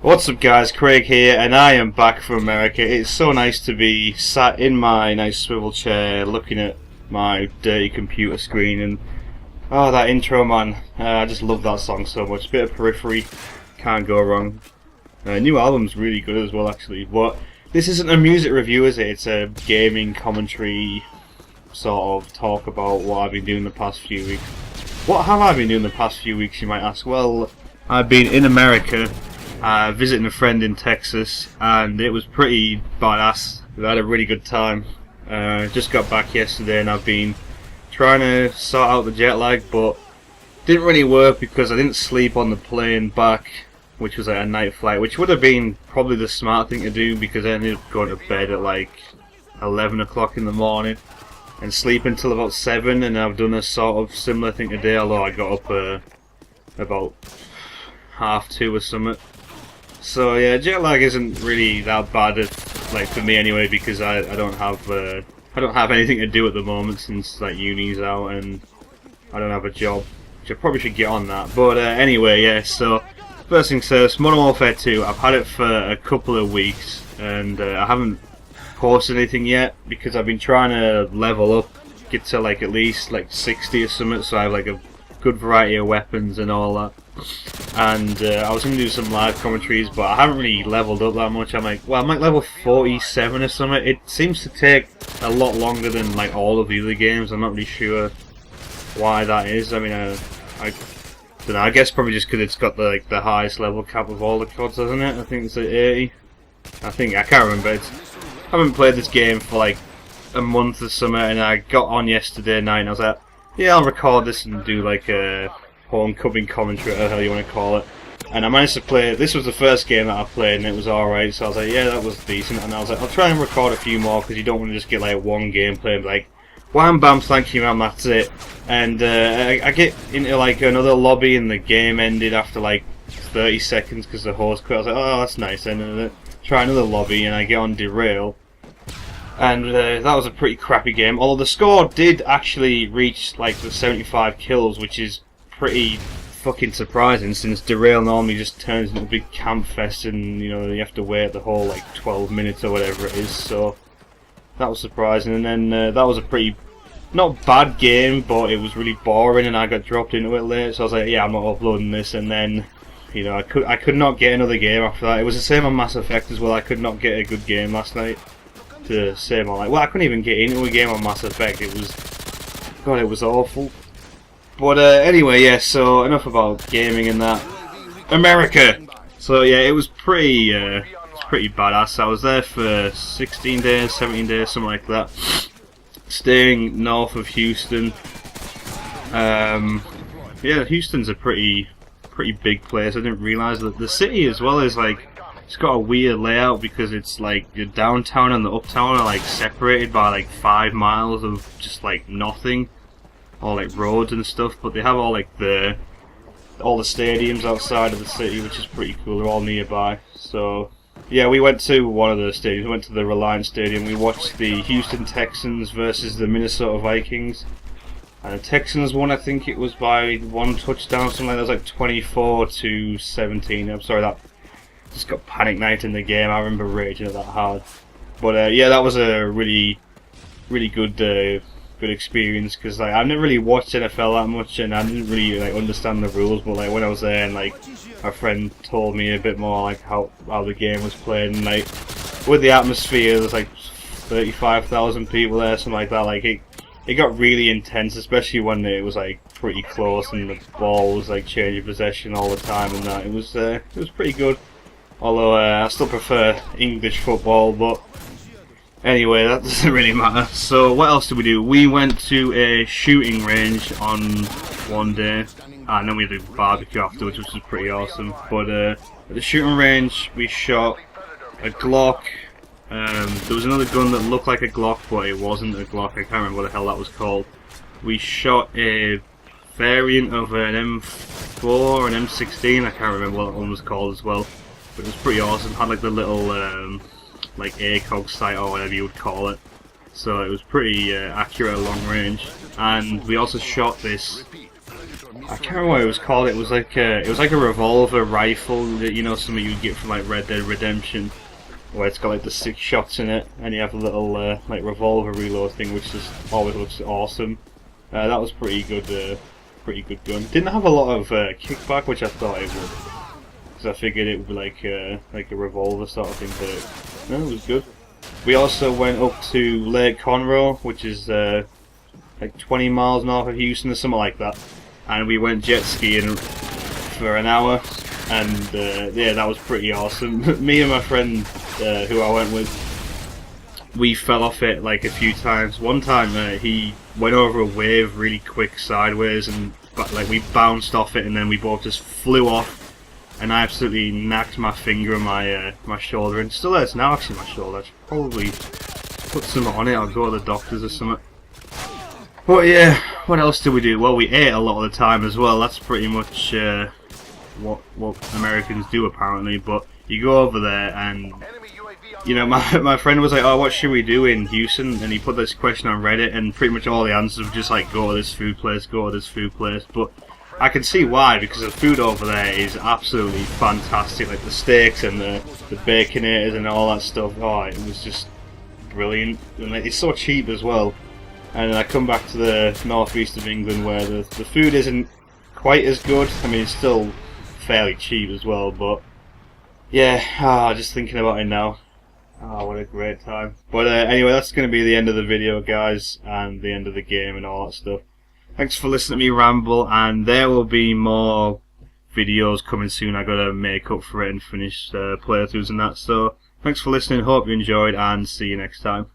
What's up guys, Craig here, and I am back from America. It's so nice to be sat in my nice swivel chair looking at my dirty computer screen, and oh, that intro, man, I just love that song so much. Bit of Periphery, can't go wrong. New album's really good as well actually, but this isn't a music review, is it? It's a gaming commentary sort of talk about what I've been doing the past few weeks. What have I been doing the past few weeks, you might ask? Well, I've been in America, visiting a friend in Texas, and it was pretty badass. We had a really good time. Just got back yesterday, and I've been trying to sort out the jet lag, but didn't really work because I didn't sleep on the plane back, which was like a night flight, which would have been probably the smart thing to do because I ended up going to bed at like 11 o'clock in the morning and sleep until about 7, and I've done a sort of similar thing today, although I got up about 1:30 or something. So yeah, jet lag isn't really that bad, like for me anyway, because I don't have anything to do at the moment since like uni's out and I don't have a job, which I probably should get on that. But anyway, yeah. So first things first, Modern Warfare 2. I've had it for a couple of weeks and I haven't posted anything yet because I've been trying to level up, get to like at least like 60 or something, so I have like a good variety of weapons and all that. And I was going to do some live commentaries, but I haven't really leveled up that much. I'm like level 47 or something. It seems to take a lot longer than like all of the other games. I'm not really sure why that is. I mean, I don't know. I guess probably just because it's got the highest level cap of all the CODs, hasn't it? I think it's at 80. I can't remember. I haven't played this game for like a month or something, and I got on yesterday night and I was like, yeah, I'll record this and do like a homecoming commentary, whatever the hell you want to call it. And I managed to play it. This was the first game that I played and it was alright, so I was like, yeah, that was decent. And I was like, I'll try and record a few more because you don't want to just get like one gameplay and be like, wham bam, thank you man, that's it. And I get into like another lobby and the game ended after like 30 seconds because the host quit. I was like, oh, that's nice. And try another lobby and I get on Derail. And that was a pretty crappy game, although the score did actually reach like the 75 kills, which is pretty fucking surprising since Derail normally just turns into a big camp fest and you know you have to wait the whole like 12 minutes or whatever it is, so that was surprising. And then that was a pretty not bad game, but it was really boring and I got dropped into it late, so I was like, yeah, I'm not uploading this. And then you know I could not get another game after that. It was the same on Mass Effect as well. I could not get a good game last night to save my life. Well, I couldn't even get into a game on Mass Effect. It was awful. But anyway, yeah, so enough about gaming and that. America! So yeah, it was pretty badass. I was there for 16 days, 17 days, something like that. Staying north of Houston. Yeah, Houston's a pretty big place. I didn't realise that the city as well is like, it's got a weird layout because it's like your downtown and the uptown are like separated by like 5 miles of just like nothing. All like roads and stuff, but they have all the stadiums outside of the city, which is pretty cool. They're all nearby. So yeah, we went to one of the stadiums. We went to the Reliance Stadium. We watched the Houston Texans versus the Minnesota Vikings, and the Texans won. I think it was by 1 touchdown, something like that. It was like 24-17. I'm sorry, that just got panic night in the game. I remember raging at that hard. But yeah, that was a really good experience because like I've never really watched NFL that much and I didn't really like understand the rules, but like when I was there and like my friend told me a bit more like how the game was played, and like with the atmosphere there's like 35,000 people there, something like that. Like it got really intense, especially when it was like pretty close and the ball was like changing possession all the time and that. It was pretty good, although I still prefer English football, but anyway, that doesn't really matter. So what else did we do? We went to a shooting range on one day, and then we did a barbecue afterwards, which was pretty awesome. But at the shooting range, we shot a Glock. There was another gun that looked like a Glock, but it wasn't a Glock. I can't remember what the hell that was called. we shot a variant of an M4 and M16. I can't remember what that one was called as well, but it was pretty awesome. Had like the little like ACOG sight or whatever you would call it, so it was pretty accurate at long range. And we also shot this, I can't remember what it was called. It was like a revolver rifle that, you know, something you'd get from like Red Dead Redemption, where it's got like the 6 shots in it, and you have a little like revolver reload thing, which just always looks awesome. That was pretty good gun. Didn't have a lot of kickback, which I thought it would, because I figured it would be like a revolver sort of thing, but no, it was good. We also went up to Lake Conroe, which is like 20 miles north of Houston or something like that, and we went jet skiing for an hour, and yeah, that was pretty awesome. Me and my friend who I went with, we fell off it like a few times. One time he went over a wave really quick sideways, and like we bounced off it, and then we both just flew off, and I absolutely knocked my finger and my shoulder, and still hurts now actually, my shoulder. I should probably put some on it or go to the doctors or something. But yeah, what else did we do? Well, we ate a lot of the time as well. That's pretty much what Americans do apparently. But you go over there and, you know, my friend was like, oh, what should we do in Houston? And he put this question on Reddit, and pretty much all the answers were just like, go to this food place, go to this food place. But I can see why, because the food over there is absolutely fantastic. Like the steaks and the baconators and all that stuff. Oh, it was just brilliant. And it's so cheap as well. And then I come back to the northeast of England, where the food isn't quite as good. I mean, it's still fairly cheap as well, but yeah, just thinking about it now. Oh, what a great time. But anyway, that's going to be the end of the video, guys, and the end of the game and all that stuff. Thanks for listening to me ramble, and there will be more videos coming soon. I got to make up for it and finish playthroughs and that. So thanks for listening, hope you enjoyed, and see you next time.